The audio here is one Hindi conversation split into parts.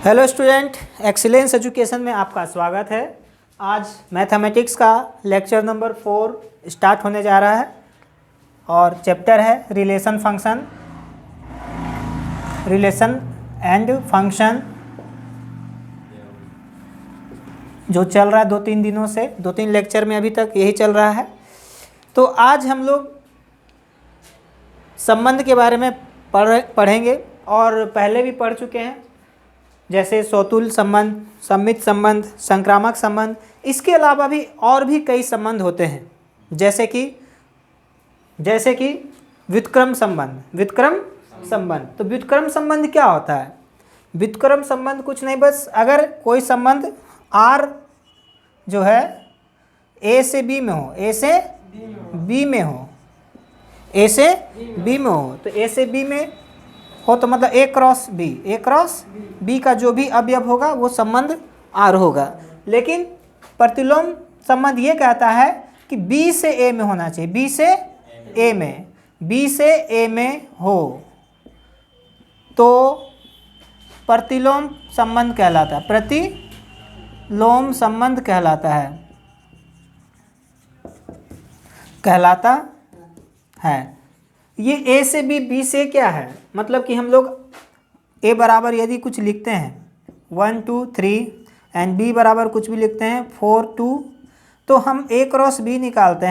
हेलो स्टूडेंट, एक्सीलेंस एजुकेशन में आपका स्वागत है। आज मैथमेटिक्स का लेक्चर नंबर 4 स्टार्ट होने जा रहा है और चैप्टर है रिलेशन एंड फंक्शन, जो चल रहा है 2-3 दिनों से। 2-3 लेक्चर में अभी तक यही चल रहा है। तो आज हम लोग संबंध के बारे में पढ़ेंगे और पहले भी पढ़ चुके हैं, जैसे सौतुल्य संबंध, सम्मित संबंध, संक्रामक संबंध। इसके अलावा भी और भी कई संबंध होते हैं, जैसे कि व्युत्क्रम संबंध। तो व्युत्क्रम संबंध क्या होता है? व्युत्क्रम संबंध कुछ नहीं, बस अगर कोई संबंध R जो है A से B में हो, A से B में हो, तो A से B में हो तो मतलब A क्रॉस B का जो भी अवयव होगा वो संबंध R होगा। लेकिन प्रतिलोम संबंध ये कहता है कि B से A में होना चाहिए, B से A में हो तो प्रतिलोम संबंध कहलाता है, प्रतिलोम संबंध कहलाता है। ये A से B से क्या है? मतलब कि हम लोग A बराबर यदि कुछ लिखते हैं 1 2 3 एंड B बराबर कुछ भी लिखते हैं 4 2, तो हम A क्रॉस B निकालते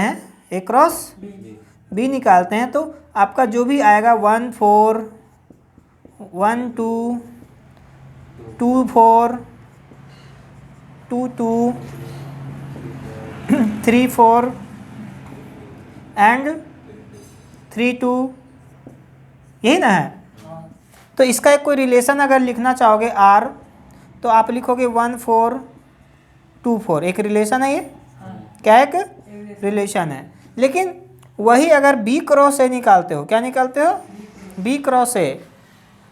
हैं, तो आपका जो भी आएगा 1 4 1 2 2 4 2 2 3 4 एंड 3 2, यही ना है। तो इसका एक कोई रिलेशन अगर लिखना चाहोगे R, तो आप लिखोगे 1 4 2 4। एक रिलेशन है ये, क्या एक रिलेशन है। लेकिन वही अगर B क्रॉस A निकालते हो, क्या निकालते हो? B cross A।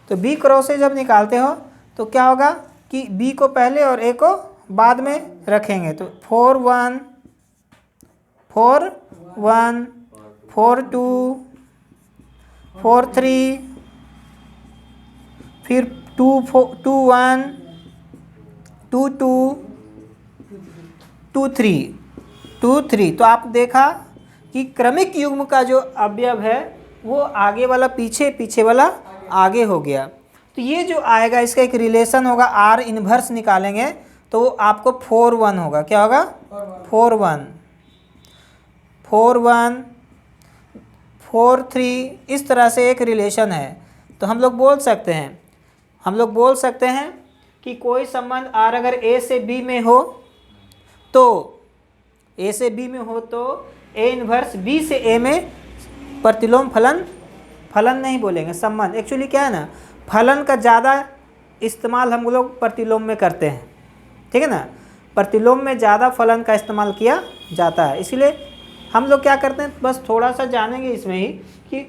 तो B क्रॉस A जब निकालते हो तो क्या होगा कि B को पहले और A को बाद में रखेंगे। तो 4 1 4 2 4 3, फिर 2 1 2 2 2 3। तो आप देखा कि क्रमिक युग्म का जो अवयव है वो आगे वाला पीछे वाला आगे हो गया। तो ये जो आएगा इसका एक रिलेशन होगा, R इन्वर्स निकालेंगे तो वो आपको 4 1 होगा। क्या होगा? 4 1 4 3, इस तरह से एक रिलेशन है। तो हम लोग बोल सकते हैं कि कोई संबंध R अगर A से B में हो तो A इन्वर्स B से A में प्रतिलोम फलन नहीं बोलेंगे, संबंध। एक्चुअली क्या है ना, फलन का ज़्यादा इस्तेमाल हम लोग प्रतिलोम में करते हैं, ठीक है ना। प्रतिलोम में ज़्यादा फलन का इस्तेमाल किया जाता है, इसलिए हम लोग क्या करते हैं, बस थोड़ा सा जानेंगे इसमें ही कि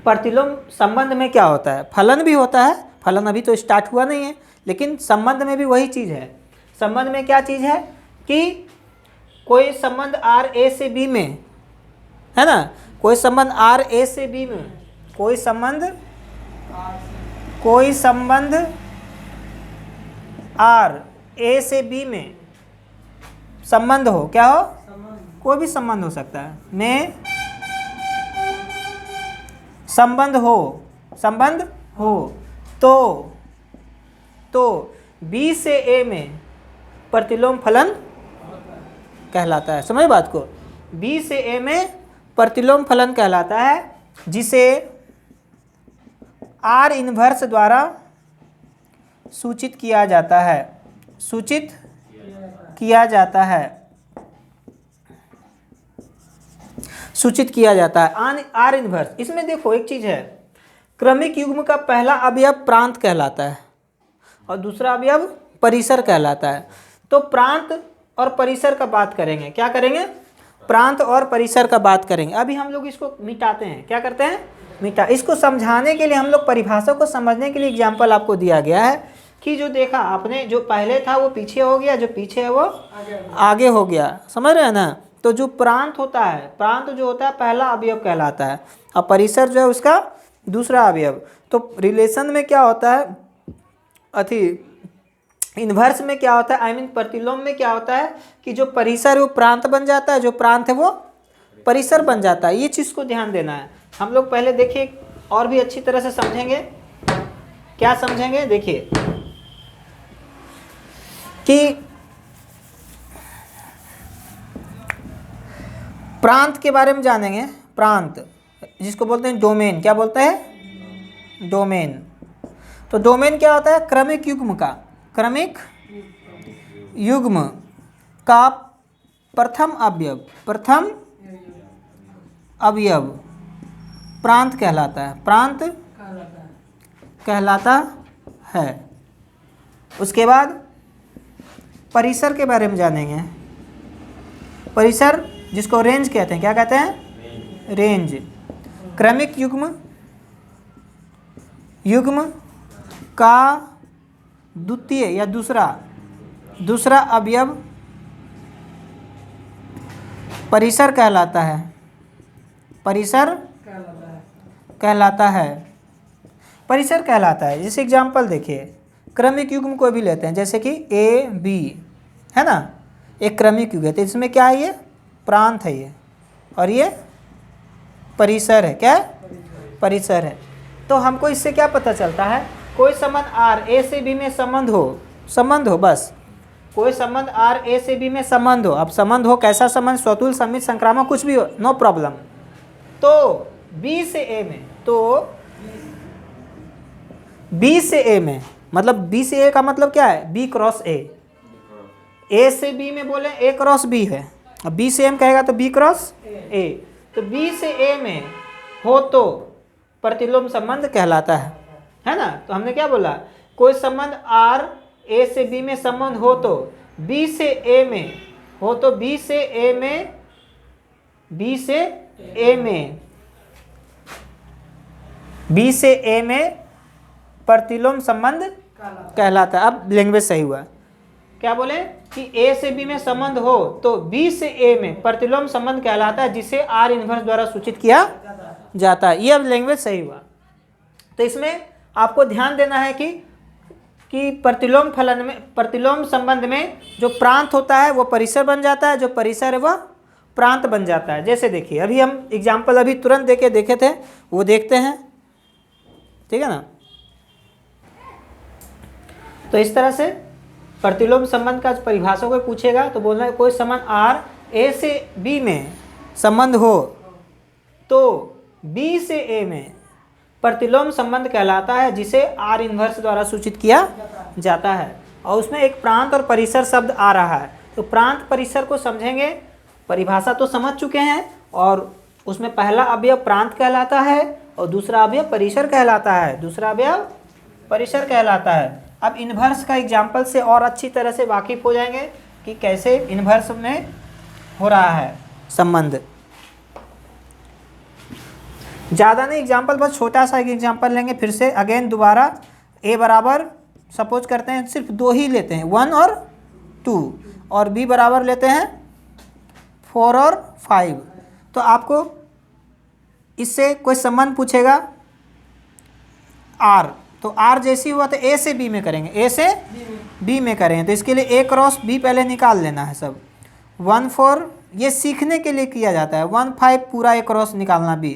प्रतिलोम संबंध में क्या होता है। फलन भी होता है, फलन अभी तो स्टार्ट हुआ नहीं है, लेकिन संबंध में भी वही चीज़ है। संबंध में क्या चीज़ है कि कोई संबंध R A से B में है ना, कोई संबंध R A से B में, कोई संबंध R A से B में संबंध हो, क्या हो? कोई भी संबंध हो सकता है, में संबंध हो तो B से A में प्रतिलोम फलन कहलाता है। समझ बात को? B से A में प्रतिलोम फलन कहलाता है, जिसे R इन्वर्स द्वारा सूचित किया जाता है। R इन्वर्स, इसमें देखो एक चीज़ है, क्रमिक युग्म का पहला अवयव प्रांत कहलाता है और दूसरा अवयव परिसर कहलाता है। तो प्रांत और परिसर का बात करेंगे। क्या करेंगे? प्रांत और परिसर का बात करेंगे। अभी हम लोग इसको मिटाते हैं। क्या करते हैं? इसको समझाने के लिए हम लोग परिभाषा को समझने के लिए एग्जाम्पल आपको दिया गया है कि जो देखा आपने, जो पहले था वो पीछे हो गया, जो पीछे है वो आगे हो गया। समझ रहे हैं ना? तो जो प्रांत होता है, प्रांत जो होता है पहला अवयव कहलाता है और परिसर जो है उसका दूसरा अवयव। तो रिलेशन में क्या होता है, अथी इन्वर्स में क्या होता है, आई मीन प्रतिलोम में क्या होता है कि जो परिसर है वो प्रांत बन जाता है, जो प्रांत है वो परिसर बन जाता है। ये चीज़ को ध्यान देना है। हम लोग पहले देखिए और भी अच्छी तरह से समझेंगे। क्या समझेंगे, देखिए कि प्रांत के बारे में जानेंगे। प्रांत जिसको बोलते हैं डोमेन, क्या बोलते हैं, डोमेन। तो डोमेन क्या होता है, क्रमिक युग्म का, क्रमिक युग्म का प्रथम अवयव, प्रथम अवयव प्रांत कहलाता है, प्रांत कहलाता है। उसके बाद परिसर के बारे में जानेंगे। परिसर जिसको रेंज कहते हैं, क्या कहते हैं, रेंज। क्रमिक युग्म, युग्म का द्वितीय या दूसरा अवयव परिसर कहलाता है, परिसर कहलाता है, परिसर कहलाता है। जैसे एग्जाम्पल देखिए, क्रमिक युग्म को भी लेते हैं, जैसे कि ए बी है ना, एक क्रमिक युग है। तो इसमें क्या है, ये प्रांत है ये, और ये परिसर है, क्या परिसर है। तो हमको इससे क्या पता चलता है, कोई संबंध आर ए से बी में संबंध हो बस, कोई संबंध आर ए से बी में संबंध हो। अब संबंध हो कैसा संबंध, स्वतुल, समित, संक्रामक, कुछ भी हो, नो प्रॉब्लम। तो बी से ए में, तो बी से ए में मतलब बी से ए का मतलब क्या है, बी क्रॉस ए से बी में बोले ए क्रॉस बी है, अब बी से एम कहेगा तो बी क्रॉस ए। तो बी से ए में हो तो प्रतिलोम संबंध कहलाता है ना। तो हमने क्या बोला, कोई संबंध आर ए से बी में संबंध हो तो बी से ए में हो, तो बी से ए में, बी से ए में, बी से ए में प्रतिलोम संबंध कहलाता है। अब लैंग्वेज सही हुआ, क्या बोले कि ए से बी में संबंध हो तो बी से ए में प्रतिलोम संबंध कहलाता है, जिसे आर इन्वर्स द्वारा सूचित किया जाता है। ये अब लैंग्वेज सही हुआ। तो इसमें आपको ध्यान देना है कि प्रतिलोम फलन में, प्रतिलोम संबंध में जो प्रांत होता है वो परिसर बन जाता है, जो परिसर है वह प्रांत बन जाता है। जैसे देखिए, अभी हम एग्जाम्पल अभी तुरंत देखे थे, वो देखते हैं, ठीक है ना। तो इस तरह से प्रतिलोम संबंध का परिभाषा को पूछेगा तो बोलना है कोई संबंध आर ए से बी में संबंध हो तो बी से ए में प्रतिलोम संबंध कहलाता है, जिसे आर इन्वर्स द्वारा सूचित किया जाता है। और उसमें एक प्रांत और परिसर शब्द आ रहा है। तो प्रांत परिसर को समझेंगे, परिभाषा तो समझ चुके हैं, और उसमें पहला अवयव प्रांत कहलाता है और दूसरा अवयव परिसर कहलाता है, दूसरा अवयव परिसर कहलाता है। अब इन्वर्स का एग्जाम्पल से और अच्छी तरह से वाकिफ हो जाएंगे कि कैसे इन्वर्स में हो रहा है संबंध। ज़्यादा नहीं एग्जाम्पल, बस छोटा सा एक एग्जाम्पल लेंगे फिर से अगेन दोबारा। ए बराबर सपोज करते हैं सिर्फ 2 ही लेते हैं, 1 और 2, और बी बराबर लेते हैं 4 और 5। तो आपको इससे कोई संबंध पूछेगा आर, तो आर जैसी हुआ तो ए से बी में करेंगे, ए से बी में करेंगे। तो इसके लिए ए क्रॉस बी पहले निकाल लेना है सब। 1 4 ये सीखने के लिए किया जाता है, 1 5 पूरा ए क्रॉस निकालना बी,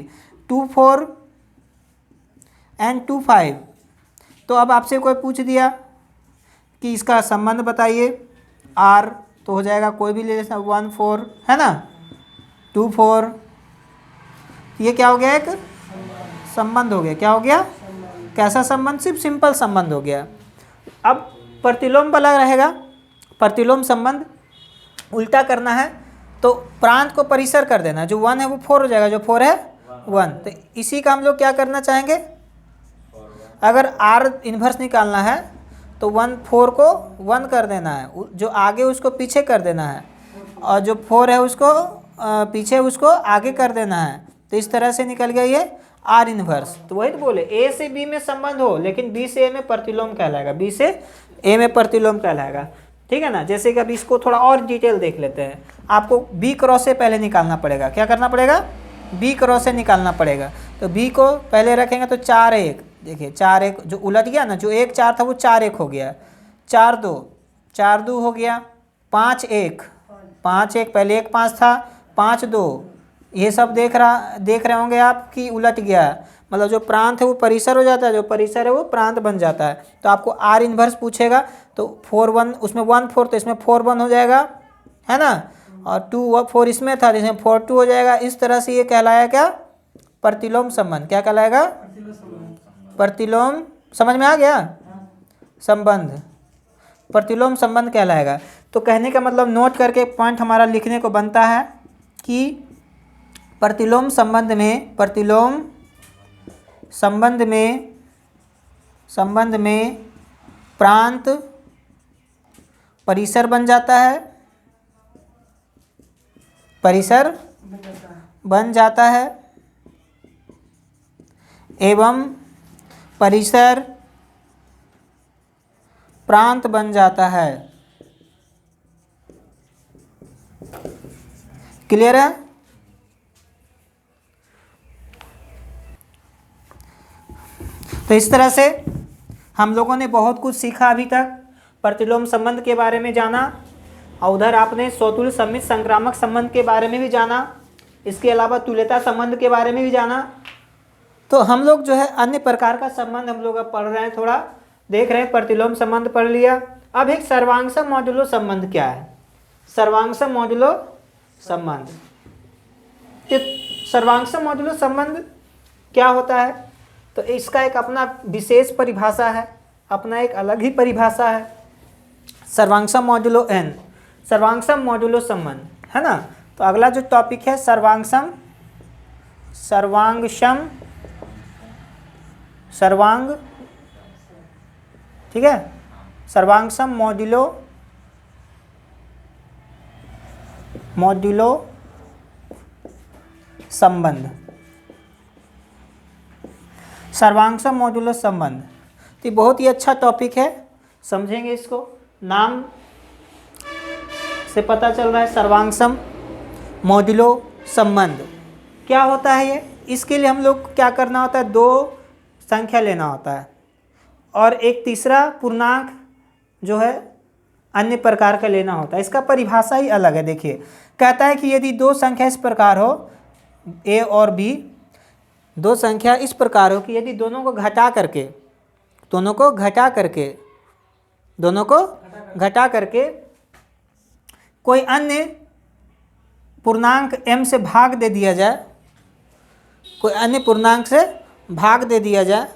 2 4 एंड 2 5। तो अब आपसे कोई पूछ दिया कि इसका संबंध बताइए आर, तो हो जाएगा कोई भी ले लेना, 1 4 है ना, 2 4, ये क्या हो गया, एक संबंध हो गया। क्या हो गया, कैसा संबंध, सिर्फ सिंपल संबंध हो गया। अब प्रतिलोम वाला रहेगा, प्रतिलोम संबंध उल्टा करना है तो प्रांत को परिसर कर देना, जो 1 है वो 4 हो जाएगा, जो 4 है 1। तो इसी का हम लोग क्या करना चाहेंगे, अगर आर इन्वर्स निकालना है तो 1 4 को 1 कर देना है, जो आगे उसको पीछे कर देना है, और जो 4 है उसको पीछे उसको आगे कर देना है। तो इस तरह से निकल गया ये आर इन्वर्स। तो वही तो बोले ए से बी में संबंध हो लेकिन बी से ए में प्रतिलोम कहलाएगा, बी से ए में प्रतिलोम कहलाएगा, ठीक है ना। जैसे कि अब इसको थोड़ा और डिटेल देख लेते हैं। आपको बी क्रॉस से पहले निकालना पड़ेगा, क्या करना पड़ेगा, बी क्रॉस से निकालना पड़ेगा। तो बी को पहले रखेंगे तो 4 1 देखिए 4 1 जो उलट गया ना, जो 1 4 था वो 4 1 हो गया, 4 2 4 2 हो गया, 5 1 5 1 पहले 1 5 था, 5 2, ये सब देख रहे होंगे आप कि उलट गया, मतलब जो प्रांत है वो परिसर हो जाता है, जो परिसर है वो प्रांत बन जाता है। तो आपको आर इन्वर्स पूछेगा तो 4 1 उसमें 1 4 तो इसमें 4 1 हो जाएगा, है ना, और 2 4 इसमें था तो इसमें 4 2 हो जाएगा। इस तरह से ये कहलाया क्या, प्रतिलोम संबंध। क्या कहलाएगा, प्रतिलोम, समझ में आ गया, संबंध, प्रतिलोम संबंध कहलाएगा। तो कहने का मतलब नोट करके पॉइंट हमारा लिखने को बनता है कि प्रतिलोम संबंध में, प्रतिलोम संबंध में प्रांत परिसर बन जाता है, परिसर बन जाता है एवं परिसर प्रांत बन जाता है। क्लियर है? तो इस तरह से हम लोगों ने बहुत कुछ सीखा अभी तक, प्रतिलोम संबंध के बारे में जाना, और उधर आपने स्वतुल्य सम्मित संक्रामक संबंध के बारे में भी जाना, इसके अलावा तुल्यता संबंध के बारे में भी जाना। तो हम लोग जो है अन्य प्रकार का संबंध हम लोग अब पढ़ रहे हैं, थोड़ा देख रहे हैं। प्रतिलोम संबंध पढ़ लिया, अब एक सर्वांगसम मॉड्यूलो संबंध क्या है, सर्वांगसम मॉड्यूलो संबंध। सर्वांगसम मॉड्यूलो संबंध क्या होता है, तो इसका एक अपना विशेष परिभाषा है, अपना एक अलग ही परिभाषा है, सर्वांगसम मॉड्यूलो n, सर्वांगसम मॉड्यूलो संबंध, है ना। तो अगला जो टॉपिक है सर्वांगसम, सर्वांग, ठीक है, सर्वांगसम मॉड्यूलो संबंध, सर्वांगसम मॉड्यूलो संबंध। तो बहुत ही अच्छा टॉपिक है, समझेंगे इसको, नाम से पता चल रहा है सर्वांगसम मॉड्यूलो संबंध क्या होता है ये। इसके लिए हम लोग क्या करना होता है, 2 संख्या लेना होता है और एक तीसरा पूर्णांक जो है अन्य प्रकार का लेना होता है। इसका परिभाषा ही अलग है। देखिए कहता है कि यदि 2 संख्या इस प्रकार हो, a और b, 2 संख्या इस प्रकार हो कि यदि दोनों को घटा करके कोई अन्य पूर्णांक m से भाग दे दिया जाए, कोई अन्य पूर्णांक से भाग दे दिया जाए,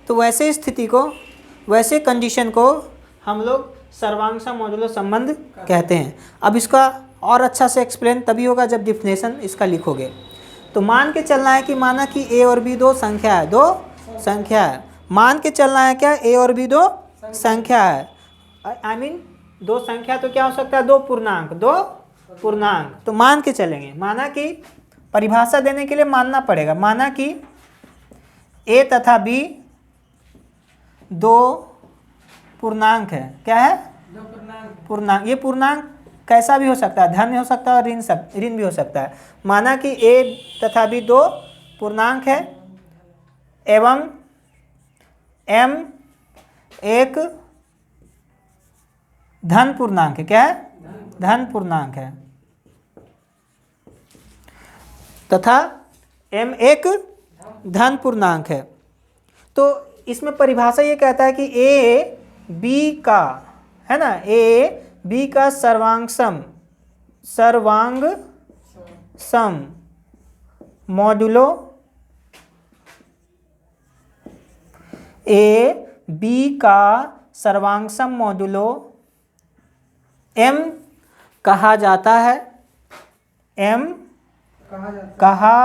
तो वैसे स्थिति को, वैसे कंडीशन को हम लोग सर्वांगसम मॉड्यूलो संबंध कहते हैं। अब इसका और अच्छा से एक्सप्लेन तभी होगा जब डिफिनेशन इसका लिखोगे। तो मान के चलना है कि माना कि a और b 2 संख्या है, 2 संख्या है, मान के चलना है क्या, a और b 2 संख्या है, आई मीन 2 संख्या तो क्या हो सकता है, 2 पूर्णांक। तो मान के चलेंगे, माना कि परिभाषा देने के लिए मानना पड़ेगा, माना कि a तथा b 2 पूर्णांक है। क्या है, पूर्णांक। ये पूर्णांक कैसा भी हो सकता है, धन हो सकता है और ऋण भी हो सकता है। माना कि a तथा b 2 पूर्णांक है एवं m एक धन पूर्णांक है। क्या है, धन पूर्णांक है, तथा m एक धन पूर्णांक है। तो इसमें परिभाषा ये कहता है कि a b का, है ना, a b का सर्वांगसम मॉड्यूलो, a b का सर्वांगसम मॉड्यूलो m कहा जाता है, m कहा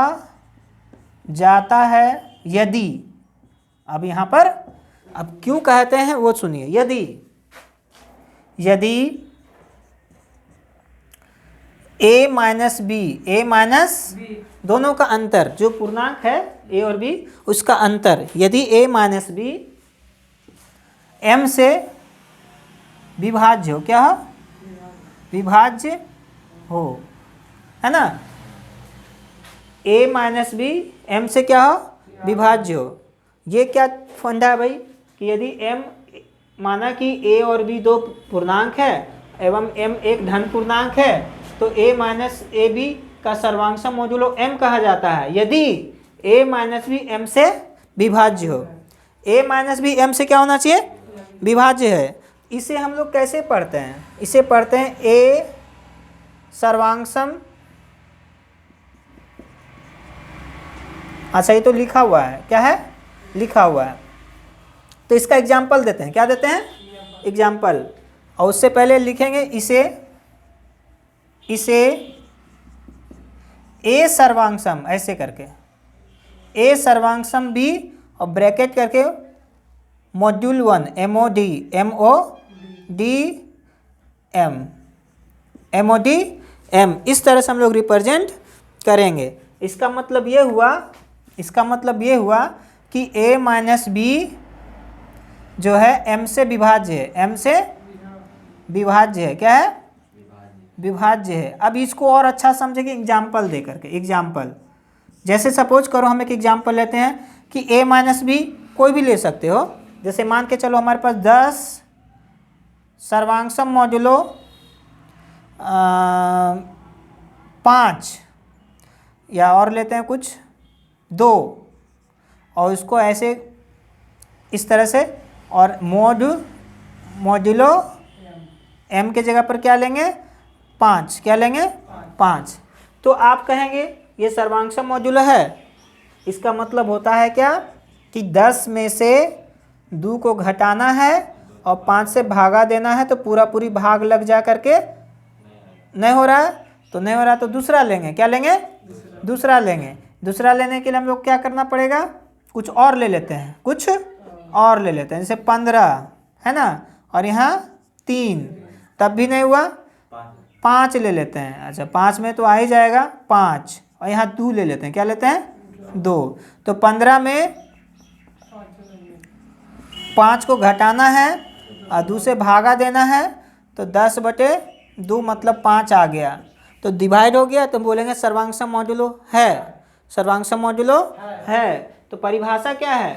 जाता है यदि, अब यहाँ पर अब क्यों कहते हैं वो सुनिए, यदि a माइनस b दोनों का अंतर, जो पूर्णांक है a और b उसका अंतर, यदि a माइनस b m से विभाज्य हो, क्या हो, विभाज्य हो, है ना, a माइनस b m से क्या हो, विभाज्य हो, ये क्या फंडा है भाई कि यदि m माना कि a और b दो पूर्णांक है एवं m एक धन पूर्णांक है तो a माइनस ए बी का सर्वांशम मोडुलो m कहा जाता है यदि a माइनस बी m से विभाज्य हो। a माइनस बी m से क्या होना चाहिए? विभाज्य है। इसे हम लोग कैसे पढ़ते हैं? इसे पढ़ते हैं a सर्वांशम, अच्छा ये तो लिखा हुआ है, क्या है? लिखा हुआ है। तो इसका एग्जाम्पल देते हैं, क्या देते हैं? एग्जाम्पल। और उससे पहले लिखेंगे इसे a सर्वांशम ऐसे करके, a सर्वांशम b और ब्रैकेट करके मॉड्यूल 1 MODM इस तरह से हम लोग रिप्रेजेंट करेंगे। इसका मतलब ये हुआ कि a माइनस बी जो है m से विभाज्य है, m से विभाज्य है। क्या है? विभाज्य है। अब इसको और अच्छा समझेंगे एग्जाम्पल दे करके। एग्जाम्पल जैसे सपोज करो हम एक एग्जाम्पल लेते हैं कि a माइनस बी कोई भी ले सकते हो। जैसे मान के चलो हमारे पास 10 सर्वांशम मॉड्यूलो 5 या और लेते हैं कुछ 2 और उसको ऐसे इस तरह से और मॉड्यूलो m के जगह पर क्या लेंगे? 5। क्या लेंगे? 5। तो आप कहेंगे ये सर्वांशम मॉड्यूलो है। इसका मतलब होता है क्या कि 10 में से 2 को घटाना है और 5 से भागा देना है तो पूरी भाग लग जा करके नहीं हो रहा है तो नहीं हो रहा तो दूसरा लेंगे। क्या लेंगे? दूसरा लेंगे। दूसरा लेने के लिए हम लोग क्या करना पड़ेगा? कुछ और ले लेते हैं, कुछ और ले लेते हैं। जैसे 15 है ना और यहाँ 3, तब भी नहीं हुआ 5 ले लेते हैं। अच्छा 5 में तो आ ही जाएगा 5 और यहाँ 2 ले लेते हैं। क्या लेते हैं? 2। तो 15 में 5 को घटाना है और 2 से भागा देना है तो 10/2 मतलब 5 आ गया तो डिवाइड हो गया। तो बोलेंगे सर्वांशम मॉड्यूलो है। सर्वांशम मॉड्यूलो है। तो परिभाषा क्या है?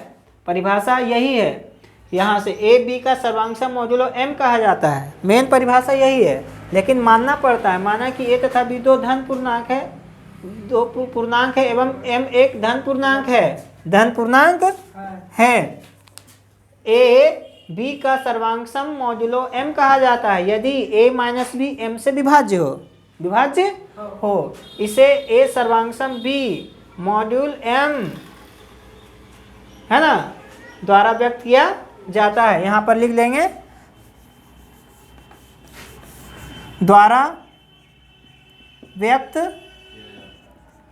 परिभाषा यही है। यहाँ से ए बी का सर्वांशम मॉड्यूलो m कहा जाता है। मेन परिभाषा यही है। लेकिन मानना पड़ता है, माना कि a तथा b दो धन पूर्णांक है, दो पूर्णांक है एवं m एक धन पूर्णांक है। धन पूर्णांक है। a b का सर्वांशम मॉड्यूलो m कहा जाता है यदि a माइनस b m से विभाज्य हो। इसे a सर्वांशम b मॉड्यूल m है ना द्वारा व्यक्त किया जाता है। यहाँ पर लिख लेंगे द्वारा व्यक्त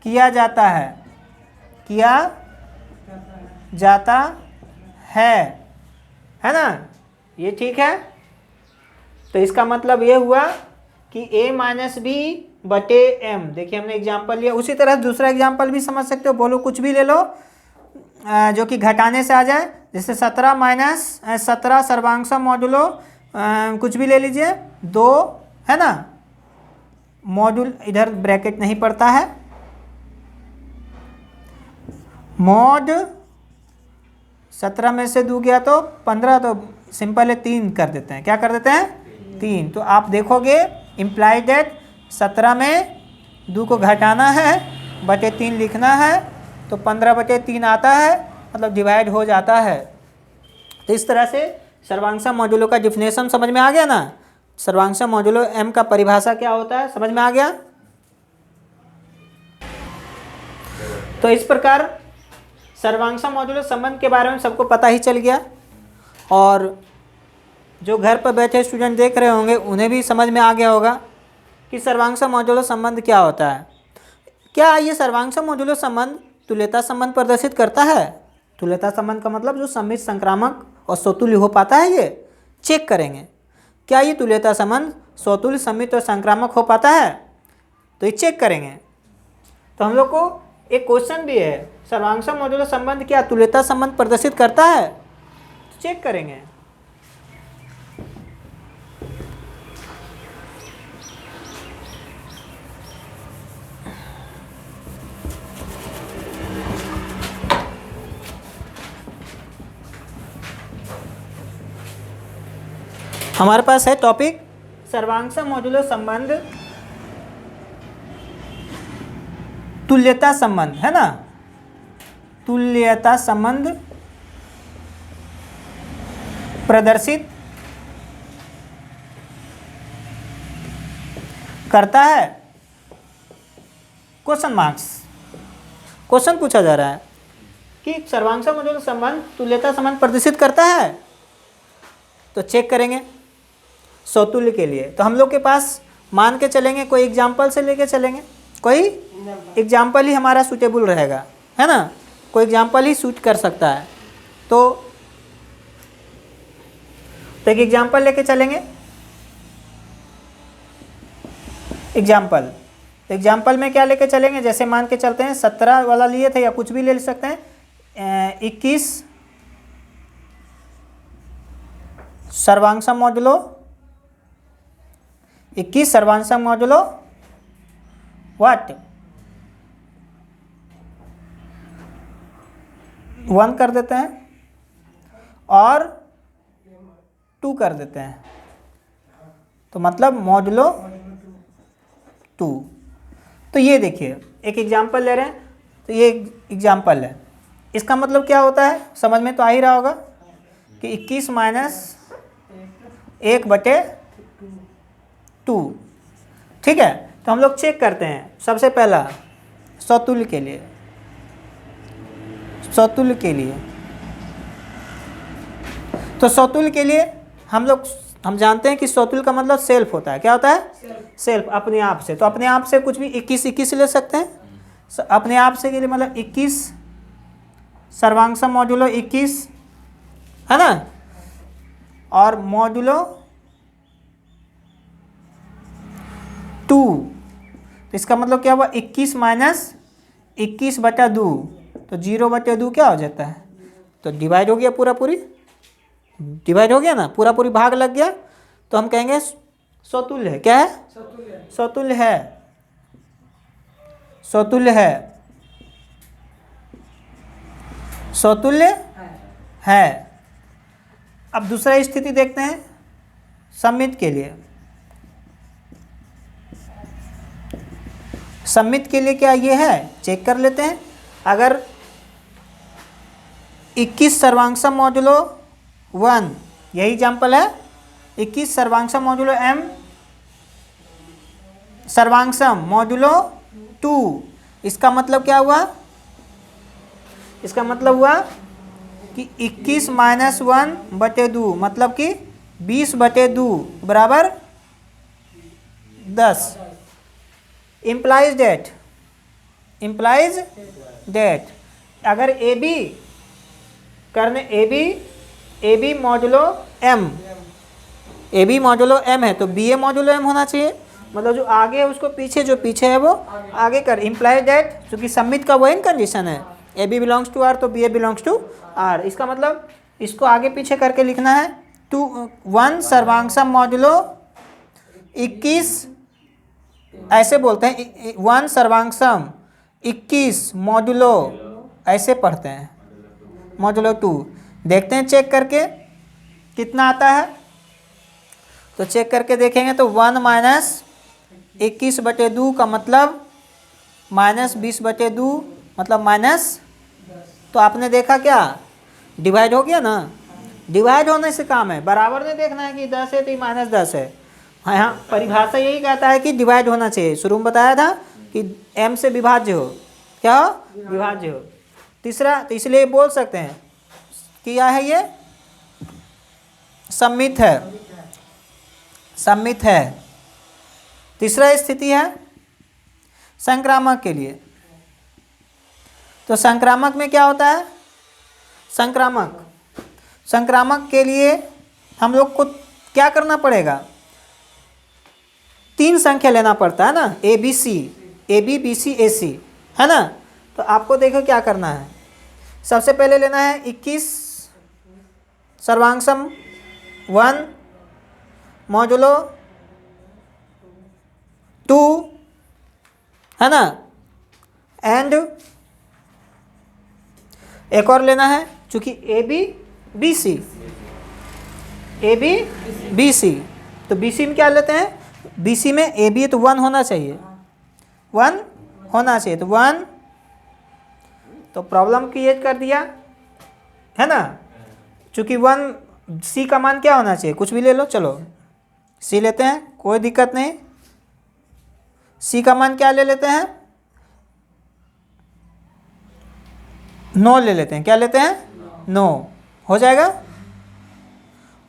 किया जाता है। किया जाता है ना? ये ठीक है। तो इसका मतलब ये हुआ कि a माइनस बी बटे m। देखिए हमने एग्जाम्पल लिया। उसी तरह दूसरा एग्जाम्पल भी समझ सकते हो। बोलो कुछ भी ले लो जो कि घटाने से आ जाए। जैसे 17 माइनस 17 सर्वांशम मॉड्यूलो कुछ भी ले लीजिए 2 है ना। मॉड्यूल इधर ब्रैकेट नहीं पड़ता है। मॉड 17 में से 2 गया तो 15 तो सिंपल है 3 कर देते हैं। क्या कर देते हैं? 3। तो आप देखोगे इम्प्लाइड डेट 17 में 2 को घटाना है बटे 3 लिखना है तो 15/3 आता है मतलब डिवाइड हो जाता है। तो इस तरह से सर्वांशम मॉड्यूलो का डिफिनेशन समझ में आ गया ना। सर्वांशम मॉड्यूलो m का परिभाषा क्या होता है समझ में आ गया। तो इस प्रकार सर्वांशम मॉड्यूलो संबंध के बारे में सबको पता ही चल गया और जो घर पर बैठे स्टूडेंट देख रहे होंगे उन्हें भी समझ में आ गया होगा कि सर्वांशम मॉड्यूलो संबंध क्या होता है। क्या ये सर्वांशम मॉड्यूलो संबंध तुल्यता संबंध प्रदर्शित करता है? तुल्यता संबंध का मतलब जो सममित संक्रामक और स्वतुल्य हो पाता है ये चेक करेंगे। क्या ये तुल्यता संबंध स्वतुल्य, सममित और संक्रामक हो पाता है? तो ये चेक करेंगे। तो हम लोग को एक क्वेश्चन भी है, सर्वांशम मॉड्यूलो संबंध क्या तुल्यता संबंध प्रदर्शित करता है? तो चेक करेंगे। हमारे पास है टॉपिक सर्वांगसम मॉड्यूलो संबंध, तुल्यता संबंध, है ना। तुल्यता संबंध प्रदर्शित करता है क्वेश्चन मार्क्स। क्वेश्चन पूछा जा रहा है कि सर्वांगसम मॉड्यूलो संबंध तुल्यता संबंध प्रदर्शित करता है, तो चेक करेंगे सौतुल्य के लिए। तो हम लोग के पास मान के चलेंगे, कोई एग्जाम्पल से लेके चलेंगे, कोई एग्जाम्पल ही हमारा सूटेबल रहेगा, है ना, कोई एग्जाम्पल ही सूट कर सकता है। तो एक एग्जाम्पल लेके चलेंगे। एग्जाम्पल में क्या लेके चलेंगे, जैसे मान के चलते हैं 17 वाला लिए थे, या कुछ भी ले सकते हैं। 21 सर्वांगसम मॉड्यूलो 21 सर्वांगसम मॉड्यूलो व्हाट 1 कर देते हैं और 2 कर देते हैं, तो मतलब मॉड्यूलो 2। तो ये देखिए एक एग्जाम्पल ले रहे हैं, तो ये एग्जाम्पल है। इसका मतलब क्या होता है, समझ में तो आ ही रहा होगा कि 21 माइनस 1/2, ठीक है। तो हम लोग चेक करते हैं सबसे पहला सौतुल्य के लिए। तो सौतुल्य के लिए हम जानते हैं कि सौतुल्य का मतलब सेल्फ होता है। क्या होता है? सेल्फ, अपने आप से। तो अपने आप से कुछ भी 21 ले सकते हैं। अपने आप से के लिए मतलब 21 सर्वांगसम मॉड्यूलो 21, है ना, और मॉड्यूलो 2। तो इसका मतलब क्या हुआ, 21 माइनस 21/2, तो 0/2 क्या हो जाता है, तो डिवाइड हो गया, पूरी डिवाइड हो गया ना, पूरी भाग लग गया। तो हम कहेंगे सौतुल्य है। क्या है? सौतुल्य है। सौतुल्य है। अब दूसरा स्थिति देखते हैं सममित के लिए। सममित के लिए क्या ये है, चेक कर लेते हैं। अगर 21 सर्वांगसम मॉड्यूलो 1, यही एग्जाम्पल है, 21 सर्वांगसम मॉड्यूलो m सर्वांगसम मॉड्यूलो 2, इसका मतलब क्या हुआ, इसका मतलब हुआ कि 21 माइनस 1/2 मतलब कि 20/2 बराबर 10। इम्प्लाइज डेट अगर ए बी मॉड्यूलो m है, तो बी ए मॉड्यूलो m होना चाहिए। मतलब जो आगे है उसको पीछे, जो पीछे है वो आगे कर। इम्प्लाइज डेट, चूँकि सबमिट का वही कंडीशन है, A B belongs to R तो B A belongs to R. इसका मतलब इसको आगे पीछे करके लिखना है। 1 सर्वांगसम मॉड्यूलो 21, ऐसे बोलते हैं 1 सर्वांगसम 21 मॉड्यूलो, ऐसे पढ़ते हैं, मॉड्यूलो 2। देखते हैं चेक करके कितना आता है। तो चेक करके देखेंगे तो 1 माइनस 21/2 का मतलब माइनस 20/2 मतलब माइनस। तो आपने देखा क्या, डिवाइड हो गया ना। डिवाइड होने से काम है, बराबर नहीं देखना है कि 10 है तो माइनस 10 है। हाँ, परिभाषा यही कहता है कि डिवाइड होना चाहिए। शुरू में बताया था कि m से विभाज्य हो। क्या हो? विभाज्य हो। तीसरा, तो इसलिए बोल सकते हैं कि क्या है, ये सममित है। तीसरा स्थिति है संक्रामक के लिए। तो संक्रामक में क्या होता है, संक्रामक के लिए हम लोग को क्या करना पड़ेगा, 3 संख्या लेना पड़ता है ना, ए बी बी सी ए सी, है ना। तो आपको देखो क्या करना है। सबसे पहले लेना है 21 सर्वांगसम 1 मॉड्यूलो 2, है ना, एंड एक और लेना है, चूंकि A B B C A B B C. तो बी सी में क्या लेते हैं, बी सी में ए बी तो 1 होना चाहिए, 1 होना चाहिए, तो 1। तो प्रॉब्लम क्रिएट कर दिया है ना, चूंकि 1 सी का मान क्या होना चाहिए, कुछ भी ले लो, चलो सी लेते हैं, कोई दिक्कत नहीं। सी का मान क्या ले लेते हैं, 9 ले लेते हैं, क्या लेते हैं 9 हो जाएगा।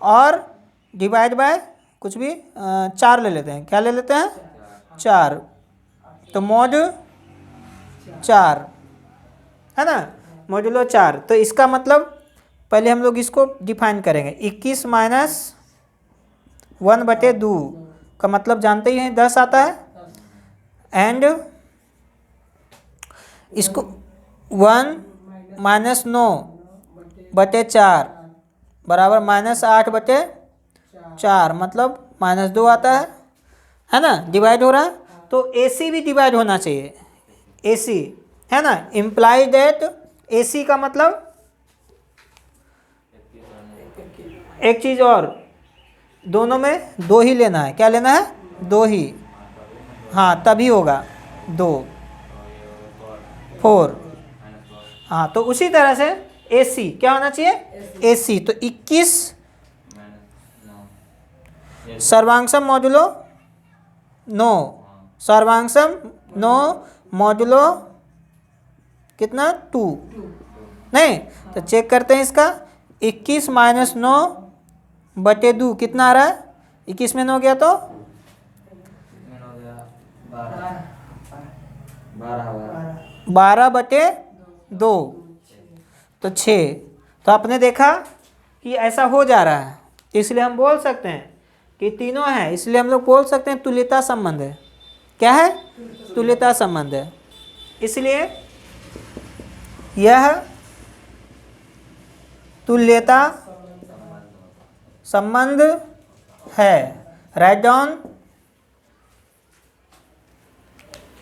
और डिवाइड बाय कुछ भी 4 ले लेते हैं, क्या ले लेते हैं 4, तो मॉड 4 है ना, मॉड्यूलो 4। तो इसका मतलब पहले हम लोग इसको डिफाइन करेंगे, 21 माइनस 1/2 का मतलब जानते ही हैं 10 आता है। एंड इसको 1 माइनस 9/4 बराबर -8/4 मतलब -2 आता है ना, डिवाइड हो रहा है। तो ए सी भी डिवाइड होना चाहिए, ए सी है ना, इम्प्लाई दैट ए सी का मतलब एक चीज़ और, दोनों में 2 ही लेना है, क्या लेना है 2 ही, हाँ तभी होगा 2 4। हाँ तो उसी तरह से ए सी क्या होना चाहिए, ए सी तो 21 सर्वांशम मॉडुलो 9, सर्वांशम 9 मॉडुलो कितना 2, नहीं तो चेक करते हैं इसका, 21 माइनस 9/2 कितना आ रहा है, 21 में 9 गया तो 12/2 तो 6। तो आपने देखा कि ऐसा हो जा रहा है, इसलिए हम बोल सकते हैं कि तीनों है, इसलिए हम लोग बोल सकते हैं तुल्यता संबंध है। क्या है, तुल्यता संबंध है, इसलिए यह तुल्यता संबंध है। Write down